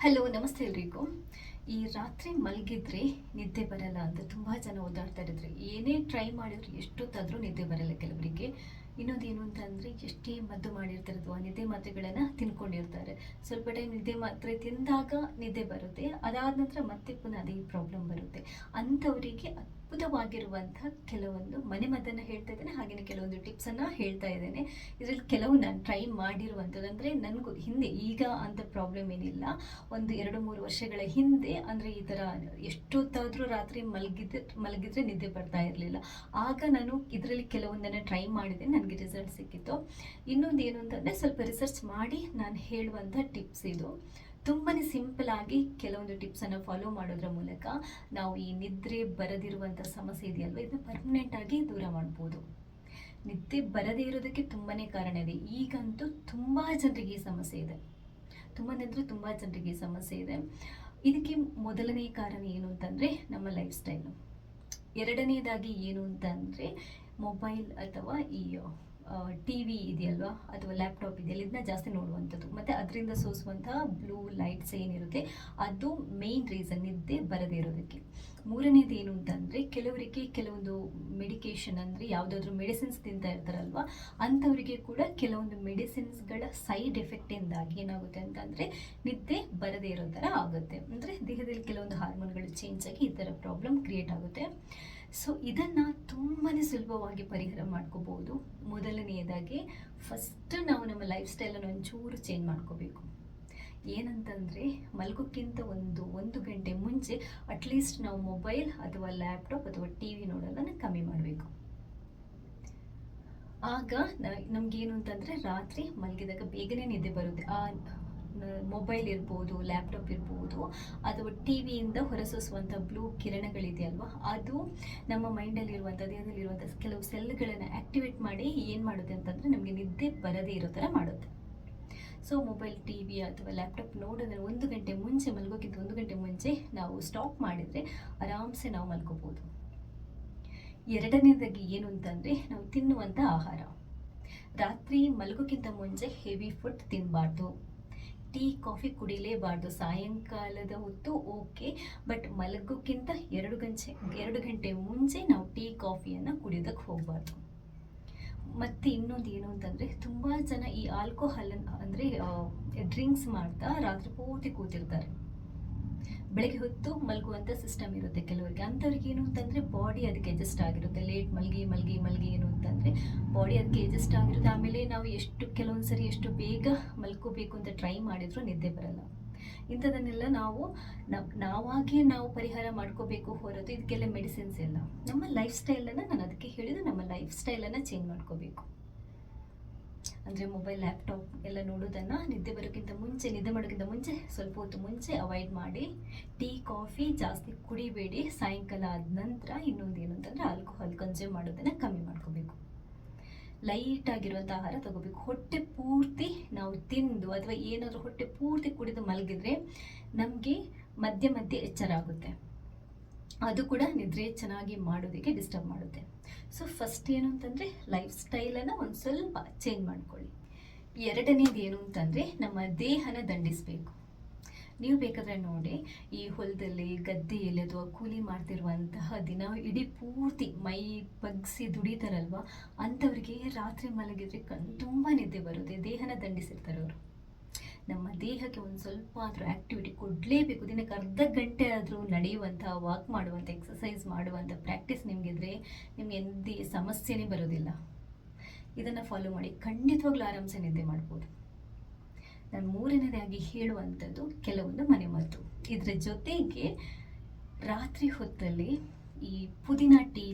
Hello, ನಮಸ್ತೆ ಎಲ್ರಿಗೂ. ಈ ರಾತ್ರಿ ಮಲಗಿದ್ರೆ ನಿದ್ದೆ ಬರಲ್ಲ ಅಂತ ತುಂಬ ಜನ ಓದಾಡ್ತಾ ಇರಿದ್ರೆ, ಏನೇ ಟ್ರೈ ಮಾಡಿದ್ರು ಎಷ್ಟೊತ್ತಾದರೂ ನಿದ್ದೆ ಬರಲ್ಲ ಕೆಲವರಿಗೆ. ಇನ್ನೊಂದು ಏನು ಅಂತಂದರೆ, ಎಷ್ಟೇ ಮದ್ದು ಮಾಡಿರ್ತಾರೆ ಅಥವಾ ನಿದ್ದೆ ಮಾತ್ರೆಗಳನ್ನು ತಿನ್ಕೊಂಡಿರ್ತಾರೆ, ಸ್ವಲ್ಪ ಟೈಮ್ ನಿದ್ದೆ ಮಾತ್ರೆ ತಿಂದಾಗ ನಿದ್ದೆ ಬರುತ್ತೆ, ಅದಾದ ನಂತರ ಮತ್ತೆ ಪುನಃ ಅದೇ ಪ್ರಾಬ್ಲಮ್ ಬರುತ್ತೆ. ಅಂಥವರಿಗೆ ಅದ್ಭುತವಾಗಿರುವಂತಹ ಕೆಲವೊಂದು ಮನೆಮದ್ದನ್ನು ಹೇಳ್ತಾ ಇದ್ದೇನೆ, ಹಾಗೆಯೇ ಕೆಲವೊಂದು ಟಿಪ್ಸನ್ನು ಹೇಳ್ತಾ ಇದ್ದೇನೆ. ಇದರಲ್ಲಿ ಕೆಲವು ನಾನು ಟ್ರೈ ಮಾಡಿರುವಂಥದ್ದು, ಅಂದರೆ ನನಗೂ ಹಿಂದೆ ಈಗ ಅಂತ ಪ್ರಾಬ್ಲಮ್ ಏನಿಲ್ಲ, ಒಂದು 2-3 ವರ್ಷಗಳ ಹಿಂದೆ ಅಂದರೆ ಈ ಥರ ಎಷ್ಟೊತ್ತಾದರೂ ರಾತ್ರಿ ಮಲಗಿದ್ರೆ ನಿದ್ದೆ ಬರ್ತಾ ಇರಲಿಲ್ಲ. ಆಗ ನಾನು ಇದರಲ್ಲಿ ಕೆಲವೊಂದನ್ನು ಟ್ರೈ ಮಾಡಿದೆ, ನನಗೆ ರಿಸಲ್ಟ್ ಸಿಕ್ಕಿತ್ತು. ಇನ್ನೊಂದು ಏನು ಅಂತಂದರೆ, ಸ್ವಲ್ಪ ರಿಸರ್ಚ್ ಮಾಡಿ ನಾನು ಹೇಳುವಂಥ ಟಿಪ್ಸ್ ಇದು. ತುಂಬಾ ಸಿಂಪಲ್ ಆಗಿ ಕೆಲವೊಂದು ಟಿಪ್ಸನ್ನು ಫಾಲೋ ಮಾಡೋದ್ರ ಮೂಲಕ ನಾವು ಈ ನಿದ್ರೆ ಬರದಿರುವಂಥ ಸಮಸ್ಯೆ ಇದೆಯಲ್ವ, ಇದನ್ನ ಪರ್ಮನೆಂಟ್ ಆಗಿ ದೂರ ಮಾಡ್ಬೋದು. ನಿದ್ದೆ ಬರದೇ ಇರೋದಕ್ಕೆ ತುಂಬಾ ಕಾರಣ ಇದೆ. ಈಗಂತೂ ತುಂಬ ಜನರಿಗೆ ಈ ಸಮಸ್ಯೆ ಇದೆ, ತುಂಬ ಜನರಿಗೆ ಈ ಸಮಸ್ಯೆ ಇದೆ. ಇದಕ್ಕೆ ಮೊದಲನೇ ಕಾರಣ ಏನು ಅಂತಂದರೆ ನಮ್ಮ ಲೈಫ್ ಸ್ಟೈಲು. ಎರಡನೇದಾಗಿ ಏನು ಅಂತಂದರೆ ಮೊಬೈಲ್ ಅಥವಾ ಈ ಟಿ ವಿ ಇದೆಯಲ್ವಾ, ಅಥವಾ ಲ್ಯಾಪ್ಟಾಪ್ ಇದೆಯಲ್ಲ, ಇದನ್ನ ಜಾಸ್ತಿ ನೋಡುವಂಥದ್ದು, ಮತ್ತು ಅದರಿಂದ ಸೋಸುವಂತಹ ಬ್ಲೂ ಲೈಟ್ಸ್ ಏನಿರುತ್ತೆ, ಅದು ಮೇಯ್ನ್ ರೀಸನ್ ನಿದ್ದೆ ಬರದೇ ಇರೋದಕ್ಕೆ. ಮೂರನೇದು ಏನು ಅಂತಂದರೆ, ಕೆಲವರಿಗೆ ಕೆಲವೊಂದು ಮೆಡಿಕೇಷನ್, ಅಂದರೆ ಯಾವುದಾದ್ರೂ ಮೆಡಿಸಿನ್ಸ್ ತಿಂತಾ ಇರ್ತಾರಲ್ವ, ಅಂಥವರಿಗೆ ಕೂಡ ಕೆಲವೊಂದು ಮೆಡಿಸಿನ್ಸ್ಗಳ ಸೈಡ್ ಎಫೆಕ್ಟಿಂದಾಗಿ ಏನಾಗುತ್ತೆ ಅಂತಂದರೆ ನಿದ್ದೆ ಬರದೇ ಇರೋ ಥರ ಆಗುತ್ತೆ. ಅಂದರೆ ದೇಹದಲ್ಲಿ ಕೆಲವೊಂದು ಹಾರ್ಮೋನ್ಗಳು ಚೇಂಜ್ ಆಗಿ ಈ ಥರ ಪ್ರಾಬ್ಲಮ್ ಕ್ರಿಯೇಟ್ ಆಗುತ್ತೆ. ಸೊ ಇದನ್ನು ತುಂಬಾ ಸುಲಭವಾಗಿ ಪರಿಹಾರ ಮಾಡ್ಕೋಬೋದು. ಮೊದಲನೆಯದಾಗಿ ಫಸ್ಟ್ ನಾವು ನಮ್ಮ ಲೈಫ್ ಸ್ಟೈಲನ್ನು ಒಂಚೂರು ಚೇಂಜ್ ಮಾಡ್ಕೋಬೇಕು. ಏನಂತಂದರೆ, ಮಲಗೋಕ್ಕಿಂತ ಒಂದು ಗಂಟೆ ಮುಂಚೆ ಅಟ್ಲೀಸ್ಟ್ ನಾವು ಮೊಬೈಲ್ ಅಥವಾ ಲ್ಯಾಪ್ಟಾಪ್ ಅಥವಾ ಟಿ ವಿ ನೋಡೋದನ್ನು ಕಮ್ಮಿ ಮಾಡಬೇಕು. ಆಗ ನಮಗೇನು ಅಂತಂದರೆ, ರಾತ್ರಿ ಮಲಗಿದಾಗ ಬೇಗನೆ ನಿದ್ದೆ ಬರುತ್ತೆ. ಆ ಮೊಬೈಲ್ ಇರ್ಬೋದು, ಲ್ಯಾಪ್ಟಾಪ್ ಇರ್ಬೋದು, ಅಥವಾ ಟಿ ವಿಯಿಂದ ಹೊರಸೂಸುವಂಥ ಬ್ಲೂ ಕಿರಣಗಳಿದೆಯಲ್ವ, ಅದು ನಮ್ಮ ಮೈಂಡಲ್ಲಿರುವಂಥ, ದೇಹದಲ್ಲಿರುವಂಥ ಕೆಲವು ಸೆಲ್ಗಳನ್ನು ಆ್ಯಕ್ಟಿವೇಟ್ ಮಾಡಿ ಏನು ಮಾಡುತ್ತೆ ಅಂತಂದರೆ, ನಮಗೆ ನಿದ್ದೆ ಬರದೇ ಇರೋ ಥರ ಮಾಡುತ್ತೆ. ಸೊ ಮೊಬೈಲ್, ಟಿ ವಿ ಅಥವಾ ಲ್ಯಾಪ್ಟಾಪ್ ನೋಡೋದನ್ನು 1 ಗಂಟೆ ಮುಂಚೆ, ಮಲಗೋಕ್ಕಿಂತ 1 ಗಂಟೆ ಮುಂಚೆ ನಾವು ಸ್ಟಾಪ್ ಮಾಡಿದರೆ ಆರಾಮ್ಸೆ ನಾವು ಮಲ್ಕೋಬೋದು. ಎರಡನೇದಾಗಿ ಏನು ಅಂತಂದರೆ, ನಾವು ತಿನ್ನುವಂಥ ಆಹಾರ. ರಾತ್ರಿ ಮಲಗೋಕ್ಕಿಂತ ಮುಂಚೆ ಹೆವಿ ಫುಡ್ ತಿನ್ನಬಾರ್ದು. ಟೀ ಕಾಫಿ ಕುಡಿಲೇಬಾರ್ದು. ಸಾಯಂಕಾಲದ ಹೊತ್ತು ಓಕೆ, ಬಟ್ ಮಲಗೋಕ್ಕಿಂತ 2 ಗಂಟೆ ಮುಂಚೆ ನಾವು ಟೀ ಕಾಫಿಯನ್ನು ಕುಡಿಯೋದಕ್ಕೆ ಹೋಗಬಾರ್ದು. ಮತ್ತು ಇನ್ನೊಂದು ಏನು ಅಂತಂದರೆ, ತುಂಬ ಜನ ಈ ಆಲ್ಕೋಹಾಲ್ ಅಂದರೆ ಡ್ರಿಂಕ್ಸ್ ಮಾಡ್ತಾ ರಾತ್ರಿ ಪೂರ್ತಿ ಕೂತಿರ್ತಾರೆ. ಬೆಳಗ್ಗೆ ಹೊತ್ತು ಮಲಗುವಂಥ ಸಿಸ್ಟಮ್ ಇರುತ್ತೆ ಕೆಲವರಿಗೆ. ಅಂಥವ್ರಿಗೆ ಏನು ಅಂತಂದರೆ, ಬಾಡಿ ಅದಕ್ಕೆ ಅಡ್ಜಸ್ಟ್ ಆಗಿರುತ್ತೆ. ಲೇಟ್ ಮಲಗಿ ಏನು ಅಂತಂದರೆ ಬಾಡಿ ಅದಕ್ಕೆ ಅಡ್ಜಸ್ಟ್ ಆಗಿರುತ್ತೆ. ಆಮೇಲೆ ನಾವು ಕೆಲವೊಂದು ಸರಿ ಎಷ್ಟು ಬೇಗ ಮಲ್ಕೋಬೇಕು ಅಂತ ಟ್ರೈ ಮಾಡಿದರೂ ನಿದ್ದೆ ಬರಲ್ಲ. ಇಂಥದನ್ನೆಲ್ಲ ನಾವಾಗೇ ನಾವು ಪರಿಹಾರ ಮಾಡ್ಕೋಬೇಕು ಹೊರತು ಇದಕ್ಕೆಲ್ಲ ಮೆಡಿಸಿನ್ಸ್ ಇಲ್ಲ. ನಮ್ಮ ಲೈಫ್ ಸ್ಟೈಲನ್ನು, ನಾನು ಅದಕ್ಕೆ ಹೇಳಿದ್ದು, ನಮ್ಮ ಲೈಫ್ ಸ್ಟೈಲನ್ನು ಚೇಂಜ್ ಮಾಡ್ಕೋಬೇಕು. ಅಂದರೆ ಮೊಬೈಲ್, ಲ್ಯಾಪ್ಟಾಪ್ ಎಲ್ಲ ನೋಡೋದನ್ನು ನಿದ್ದೆ ಮಾಡೋಕ್ಕಿಂತ ಮುಂಚೆ ಸ್ವಲ್ಪ ಹೊತ್ತು ಮುಂಚೆ ಅವಾಯ್ಡ್ ಮಾಡಿ. ಟೀ ಕಾಫಿ ಜಾಸ್ತಿ ಕುಡಿಬೇಡಿ. ಸಾಯಂಕಾಲ ಆದ ನಂತರ ಇನ್ನೊಂದು ಏನು ಅಂತಂದರೆ, ಆಲ್ಕೋಹಾಲ್ ಕನ್ಸ್ಯೂಮ್ ಮಾಡೋದನ್ನು ಕಮ್ಮಿ ಮಾಡ್ಕೋಬೇಕು. ಲೈಟ್ ಆಗಿರುವಂಥ ಆಹಾರ ತಗೋಬೇಕು. ಹೊಟ್ಟೆ ಪೂರ್ತಿ ನಾವು ತಿಂದು ಅಥವಾ ಏನಾದರೂ ಹೊಟ್ಟೆ ಪೂರ್ತಿ ಕುಡಿದು ಮಲಗಿದ್ರೆ ನಮಗೆ ಮಧ್ಯೆ ಎಚ್ಚರ ಆಗುತ್ತೆ. ಅದು ಕೂಡ ನಿದ್ರೆ ಚೆನ್ನಾಗಿ ಮಾಡೋದಕ್ಕೆ ಡಿಸ್ಟರ್ಬ್ ಮಾಡುತ್ತೆ. ಸೊ ಫಸ್ಟ್ ಏನು ಅಂತಂದರೆ, ಲೈಫ್ ಸ್ಟೈಲನ್ನು ಒಂದು ಸ್ವಲ್ಪ ಚೇಂಜ್ ಮಾಡ್ಕೊಳ್ಳಿ. ಎರಡನೇದು ಏನು ಅಂತಂದರೆ, ನಮ್ಮ ದೇಹನ ದಂಡಿಸಬೇಕು. ನೀವು ಬೇಕಾದರೆ ನೋಡಿ, ಈ ಹೊಲದಲ್ಲಿ, ಗದ್ದೆಯಲ್ಲಿ ಅಥವಾ ಕೂಲಿ ಮಾಡ್ತಿರುವಂತಹ ದಿನ ಇಡೀ ಪೂರ್ತಿ ಮೈ ಬಗ್ಸಿ ದುಡಿತಾರಲ್ವ, ಅಂಥವ್ರಿಗೆ ರಾತ್ರಿ ಮಲಗಿದ್ರೆ ತುಂಬ ನಿದ್ದೆ ಬರುತ್ತೆ. ದೇಹನ ದಂಡಿಸಿರ್ತಾರೆ ಅವರು. ನಮ್ಮ ದೇಹಕ್ಕೆ ಒಂದು ಸ್ವಲ್ಪ ಆದರೂ ಆ್ಯಕ್ಟಿವಿಟಿ ಕೊಡಲೇಬೇಕು. ದಿನಕ್ಕೆ ಅರ್ಧ ಗಂಟೆ ಆದರೂ ನಡೆಯುವಂಥ, ವಾಕ್ ಮಾಡುವಂಥ, ಎಕ್ಸಸೈಸ್ ಮಾಡುವಂಥ ಪ್ರಾಕ್ಟೀಸ್ ನಿಮಗಿದ್ರೆ ನಿಮ್ಗೆ ಎಂದೇ ಸಮಸ್ಯೆನೇ ಬರೋದಿಲ್ಲ. ಇದನ್ನು ಫಾಲೋ ಮಾಡಿ, ಖಂಡಿತವಾಗ್ಲೂ ಆರಾಮ್ಸೆ ನಿದ್ದೆ ಮಾಡ್ಬೋದು. ನಾನು ಮೂರನೇದಾಗಿ ಹೇಳುವಂಥದ್ದು ಕೆಲವೊಂದು ಮನೆಮದ್ದು. ಇದರ ಜೊತೆಗೆ ರಾತ್ರಿ ಹೊತ್ತಲ್ಲಿ ಈ ಪುದೀನ ಟೀ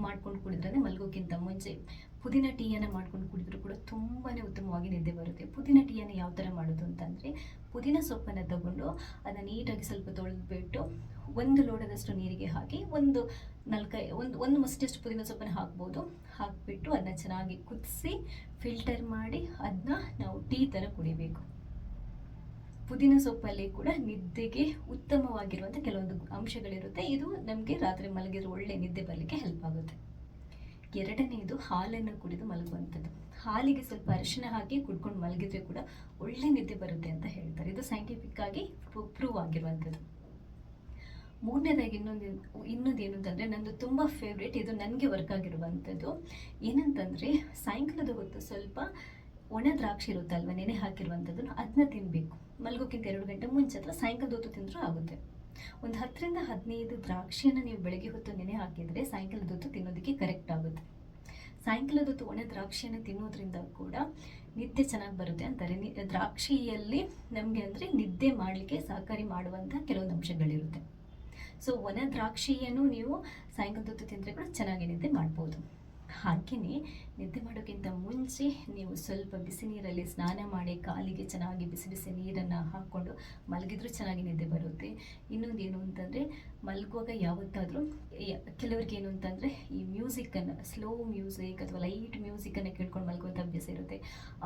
ಮಾಡ್ಕೊಂಡು ಕುಡಿದ್ರೆ, ಮಲಗೋಕ್ಕಿಂತ ಮುಂಚೆ ಪುದೀನ ಟೀಯನ್ನು ಮಾಡ್ಕೊಂಡು ಕುಡಿದ್ರೂ ಕೂಡ ತುಂಬಾ ಉತ್ತಮವಾಗಿ ನಿದ್ದೆ ಬರುತ್ತೆ. ಪುದೀನ ಟೀಯನ್ನು ಯಾವ ಥರ ಮಾಡೋದು ಅಂತಂದರೆ, ಪುದೀನ ಸೊಪ್ಪನ್ನು ತಗೊಂಡು ಅದನ್ನು ನೀಟಾಗಿ ಸ್ವಲ್ಪ ತೊಳೆದ್ಬಿಟ್ಟು 1 ಲೋಟದಷ್ಟು ನೀರಿಗೆ ಹಾಕಿ ಒಂದು ಮಸ್ಟಷ್ಟು ಪುದೀನ ಸೊಪ್ಪನ್ನು ಹಾಕ್ಬಿಟ್ಟು ಅದನ್ನ ಚೆನ್ನಾಗಿ ಕುದಿಸಿ ಫಿಲ್ಟರ್ ಮಾಡಿ ಅದನ್ನ ನಾವು ಟೀ ಥರ ಕುಡಿಬೇಕು. ಪುದೀನ ಸೊಪ್ಪಲ್ಲಿ ಕೂಡ ನಿದ್ದೆಗೆ ಉತ್ತಮವಾಗಿರುವಂಥ ಕೆಲವೊಂದು ಅಂಶಗಳಿರುತ್ತೆ. ಇದು ನಮಗೆ ರಾತ್ರಿ ಮಲಗಿರೋ ಒಳ್ಳೆ ನಿದ್ದೆ ಬರಲಿಕ್ಕೆ ಹೆಲ್ಪ್ ಆಗುತ್ತೆ. ಎರಡನೇದು ಹಾಲನ್ನು ಕುಡಿದು ಮಲಗುವಂಥದ್ದು. ಹಾಲಿಗೆ ಸ್ವಲ್ಪ ಅರಿಶಿನ ಹಾಕಿ ಕುಡ್ಕೊಂಡು ಮಲಗಿದ್ರೆ ಕೂಡ ಒಳ್ಳೆ ನಿದ್ದೆ ಬರುತ್ತೆ ಅಂತ ಹೇಳ್ತಾರೆ. ಇದು ಸೈಂಟಿಫಿಕ್ ಆಗಿ ಪ್ರೂವ್ ಆಗಿರುವಂಥದ್ದು. ಮೂರನೇದಾಗಿ ಇನ್ನೊಂದೇನು ಅಂತಂದರೆ ನಂದು ತುಂಬ ಫೇವ್ರೇಟ್, ಇದು ನನಗೆ ವರ್ಕ್ ಆಗಿರುವಂಥದ್ದು. ಏನಂತಂದರೆ ಸಾಯಂಕಾಲದ ಹೊತ್ತು ಸ್ವಲ್ಪ ಒಣ ದ್ರಾಕ್ಷಿ ಇರುತ್ತಲ್ವ, ನೆನೆ ಹಾಕಿರುವಂಥದ್ದನ್ನು ಅದನ್ನ ತಿನ್ನಬೇಕು. ಮಲಗೋಕ್ಕಿಂತ 2 ಗಂಟೆ ಮುಂಚೆ ಅಥವಾ ಸಾಯಂಕಾಲದ ಹೊತ್ತು ತಿಂದರೂ ಆಗುತ್ತೆ. ಒಂದು 10ರಿಂದ 15 ದ್ರಾಕ್ಷಿಯನ್ನು ನೀವು ಬೆಳಗ್ಗೆ ಹೊತ್ತು ನೆನೆ ಹಾಕಿದರೆ ಸಾಯಂಕಾಲದ ಹೊತ್ತು ತಿನ್ನೋದಕ್ಕೆ ಕರೆಕ್ಟ್ ಆಗುತ್ತೆ. ಸಾಯಂಕಾಲದ ಹೊತ್ತು ಒಣ ದ್ರಾಕ್ಷಿಯನ್ನು ತಿನ್ನೋದ್ರಿಂದ ಕೂಡ ನಿದ್ದೆ ಚೆನ್ನಾಗಿ ಬರುತ್ತೆ ಅಂತಾರೆ. ದ್ರಾಕ್ಷಿಯಲ್ಲಿ ನಮಗೆ ಅಂದರೆ ನಿದ್ದೆ ಮಾಡಲಿಕ್ಕೆ ಸಹಕಾರಿ ಮಾಡುವಂಥ ಕೆಲವೊಂದು ಅಂಶಗಳಿರುತ್ತೆ. ಸೊ ಒಣ ದ್ರಾಕ್ಷಿಯನ್ನು ನೀವು ಸಾಯಂಕಾಲದ ಹೊತ್ತು ತಿಂದರೆ ಕೂಡ ಚೆನ್ನಾಗಿ ನಿದ್ದೆ ಮಾಡ್ಬೋದು. ಹಾಗೆಯೇ ನಿದ್ದೆ ಮಾಡೋಕ್ಕಿಂತ ಮುಂಚೆ ನೀವು ಸ್ವಲ್ಪ ಬಿಸಿ ನೀರಲ್ಲಿ ಸ್ನಾನ ಮಾಡಿ ಕಾಲಿಗೆ ಚೆನ್ನಾಗಿ ಬಿಸಿ ಬಿಸಿ ನೀರನ್ನು ಹಾಕ್ಕೊಂಡು ಮಲಗಿದ್ರೂ ಚೆನ್ನಾಗಿ ನಿದ್ದೆ ಬರುತ್ತೆ. ಇನ್ನೊಂದು ಏನು ಅಂತಂದರೆ ಮಲಗುವಾಗ ಯಾವತ್ತಾದರೂ ಕೆಲವ್ರಿಗೆ ಏನು ಅಂತಂದರೆ ಈ ಮ್ಯೂಸಿಕ್ಕನ್ನು, ಸ್ಲೋ ಮ್ಯೂಸಿಕ್ ಅಥವಾ ಲೈಟ್ ಮ್ಯೂಸಿಕನ್ನು ಕೇಳ್ಕೊಂಡು ಮಲಗುವಂಥ ಅಭ್ಯಾಸ ಇರುತ್ತೆ.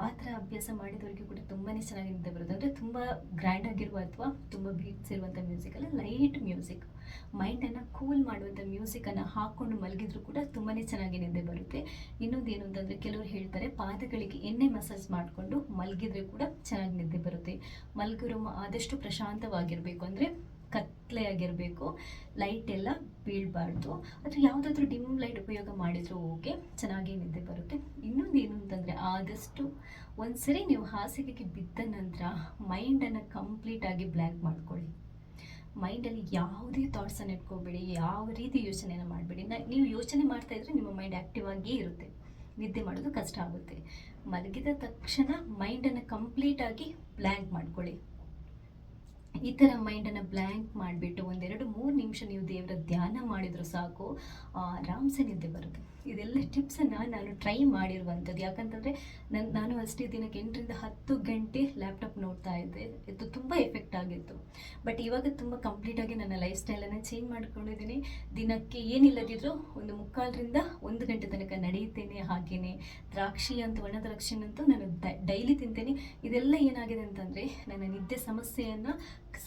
ಆ ಥರ ಅಭ್ಯಾಸ ಮಾಡಿದವರಿಗೆ ಕೂಡ ತುಂಬಾ ಚೆನ್ನಾಗಿ ನಿದ್ದೆ ಬರುತ್ತೆ. ಅಂದರೆ ತುಂಬ ಗ್ರ್ಯಾಂಡ್ ಆಗಿರುವ ಅಥವಾ ತುಂಬ ಬೀಟ್ಸ್ ಇರುವಂಥ ಮ್ಯೂಸಿಕಲ್ಲ, ಲೈಟ್ ಮ್ಯೂಸಿಕ್, ಮೈಂಡನ್ನು ಕೂಲ್ ಮಾಡುವಂಥ ಮ್ಯೂಸಿಕನ್ನು ಹಾಕ್ಕೊಂಡು ಮಲಗಿದ್ರು ಕೂಡ ತುಂಬಾ ಚೆನ್ನಾಗಿ ನಿದ್ದೆ ಬರುತ್ತೆ. ಇನ್ನೊಂದು ಏನು ಅಂತಂದರೆ ಕೆಲವರು ಹೇಳ್ತಾರೆ ಪಾದಗಳಿಗೆ ಎಣ್ಣೆ ಮಸಾಜ್ ಮಾಡಿಕೊಂಡು ಮಲಗಿದ್ರೆ ಕೂಡ ಚೆನ್ನಾಗಿ ನಿದ್ದೆ ಬರುತ್ತೆ. ಮಲಗಿರೋ ಆದಷ್ಟು ಪ್ರಶಾಂತವಾಗಿರಬೇಕು, ಅಂದರೆ ಕತ್ಲೆ ಆಗಿರಬೇಕು, ಲೈಟ್ ಎಲ್ಲ ಬೀಳಬಾರ್ದು. ಅಥವಾ ಯಾವುದಾದ್ರೂ ಡಿಮ್ ಲೈಟ್ ಉಪಯೋಗ ಮಾಡಿದರೂ ಓಕೆ, ಚೆನ್ನಾಗಿ ನಿದ್ದೆ ಬರುತ್ತೆ. ಇನ್ನೊಂದು ಏನು ಅಂತಂದರೆ ಆದಷ್ಟು ಒಂದ್ಸರಿ ನೀವು ಹಾಸಿಗೆಗೆ ಬಿದ್ದ ನಂತರ ಮೈಂಡನ್ನು ಕಂಪ್ಲೀಟಾಗಿ ಬ್ಲ್ಯಾಂಕ್ ಮಾಡ್ಕೊಳ್ಳಿ. ಮೈಂಡಲ್ಲಿ ಯಾವುದೇ ಥಾಟ್ಸನ್ನು ಇಟ್ಕೋಬೇಡಿ, ಯಾವ ರೀತಿ ಯೋಚನೆಯನ್ನು ಮಾಡಬೇಡಿ. ನೀವು ಯೋಚನೆ ಮಾಡ್ತಾ ಇದ್ರೆ ನಿಮ್ಮ ಮೈಂಡ್ ಆ್ಯಕ್ಟಿವ್ ಆಗಿಯೇ ಇರುತ್ತೆ, ನಿದ್ದೆ ಮಾಡೋದು ಕಷ್ಟ ಆಗುತ್ತೆ. ಮಲಗಿದ ತಕ್ಷಣ ಮೈಂಡನ್ನು ಕಂಪ್ಲೀಟಾಗಿ ಬ್ಲ್ಯಾಂಕ್ ಮಾಡ್ಕೊಳ್ಳಿ. ಈ ಥರ ಮೈಂಡನ್ನು ಬ್ಲ್ಯಾಂಕ್ ಮಾಡಿಬಿಟ್ಟು 1-2-3 ನಿಮಿಷ ನೀವು ದೇವರ ಧ್ಯಾನ ಮಾಡಿದರೂ ಸಾಕು, ಆರಾಮ್ಸೆ ನಿದ್ದೆ ಬರುತ್ತೆ. ಇದೆಲ್ಲ ಟಿಪ್ಸನ್ನು ನಾನು ಟ್ರೈ ಮಾಡಿರುವಂಥದ್ದು. ಯಾಕಂತಂದರೆ ನಾನು ಅಷ್ಟೇ ದಿನಕ್ಕೆ 8ರಿಂದ 10 ಗಂಟೆ ಲ್ಯಾಪ್ಟಾಪ್ ನೋಡ್ತಾ ಇದ್ದೆ. ಇದು ತುಂಬ ಎಫೆಕ್ಟ್ ಆಗಿತ್ತು. ಬಟ್ ಇವಾಗ ತುಂಬ ಕಂಪ್ಲೀಟಾಗಿ ನನ್ನ ಲೈಫ್ ಸ್ಟೈಲನ್ನು ಚೇಂಜ್ ಮಾಡ್ಕೊಂಡಿದ್ದೀನಿ. ದಿನಕ್ಕೆ ಏನಿಲ್ಲದಿದ್ರೂ 1/4ರಿಂದ 1 ಗಂಟೆ ತನಕ ನಡೆಯುತ್ತೇನೆ. ಹಾಗೆಯೇ ದ್ರಾಕ್ಷಿ ಅಂತ, ಒಣ ದ್ರಾಕ್ಷಿನಂತೂ ನಾನು ಡೈಲಿ ತಿಂತೇನೆ. ಇದೆಲ್ಲ ಏನಾಗಿದೆ ಅಂತಂದರೆ ನನ್ನ ನಿದ್ದೆ ಸಮಸ್ಯೆಯನ್ನು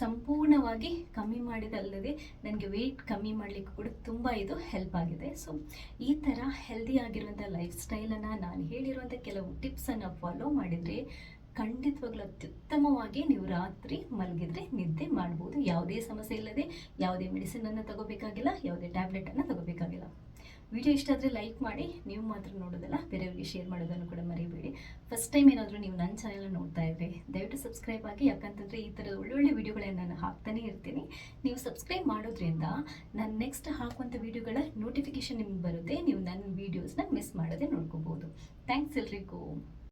ಸಂಪೂರ್ಣವಾಗಿ ಕಮ್ಮಿ ಮಾಡಿದಲ್ಲದೆ ನನಗೆ ವೆಯ್ಟ್ ಕಮ್ಮಿ ಮಾಡಲಿಕ್ಕೆ ಕೂಡ ತುಂಬ ಇದು ಹೆಲ್ಪ್ ಆಗಿದೆ. ಸೊ ಈ ಥರ ಹೆಲ್ದಿ ಆಗಿರುವಂಥ ಲೈಫ್ ಸ್ಟೈಲನ್ನು, ನಾನು ಹೇಳಿರುವಂಥ ಕೆಲವು ಟಿಪ್ಸನ್ನು ಫಾಲೋ ಮಾಡಿದರೆ ಖಂಡಿತವಾಗ್ಲೂ ಅತ್ಯುತ್ತಮವಾಗಿ ನೀವು ರಾತ್ರಿ ಮಲಗಿದ್ರೆ ನಿದ್ದೆ ಮಾಡ್ಬೋದು. ಯಾವುದೇ ಸಮಸ್ಯೆ ಇಲ್ಲದೆ, ಯಾವುದೇ ಮೆಡಿಸಿನನ್ನು ತಗೋಬೇಕಾಗಿಲ್ಲ, ಯಾವುದೇ ಟ್ಯಾಬ್ಲೆಟನ್ನು ತಗೋಬೇಕಾಗಿಲ್ಲ. ವಿಡಿಯೋ ಇಷ್ಟ ಆದರೆ ಲೈಕ್ ಮಾಡಿ, ನೀವು ಮಾತ್ರ ನೋಡೋದಲ್ಲ ಬೇರೆಯವರಿಗೆ ಶೇರ್ ಮಾಡೋದನ್ನು ಕೂಡ ಮರಿಬೇಡಿ. ಫಸ್ಟ್ ಟೈಮ್ ಏನಾದರೂ ನೀವು ನನ್ನ ಚಾನಲ್ ನೋಡ್ತಾ ಇದ್ದರೆ ದಯವಿಟ್ಟು ಸಬ್ಸ್ಕ್ರೈಬ್ ಆಗಿ. ಯಾಕಂತಂದರೆ ಈ ಥರದ ಒಳ್ಳೊಳ್ಳೆ ವಿಡಿಯೋಗಳನ್ನು ನಾನು ಹಾಕ್ತಾನೇ ಇರ್ತೀನಿ. ನೀವು ಸಬ್ಸ್ಕ್ರೈಬ್ ಮಾಡೋದ್ರಿಂದ ನಾನು ನೆಕ್ಸ್ಟ್ ಹಾಕುವಂಥ ವಿಡಿಯೋಗಳ ನೋಟಿಫಿಕೇಷನ್ ನಿಮ್ಗೆ ಬರುತ್ತೆ. ನೀವು ನನ್ನ ವೀಡಿಯೋಸ್ನ ಮಿಸ್ ಮಾಡದೆ ನೋಡ್ಕೋಬೋದು. ಥ್ಯಾಂಕ್ಸ್ ಎಲ್ರಿಗೂ.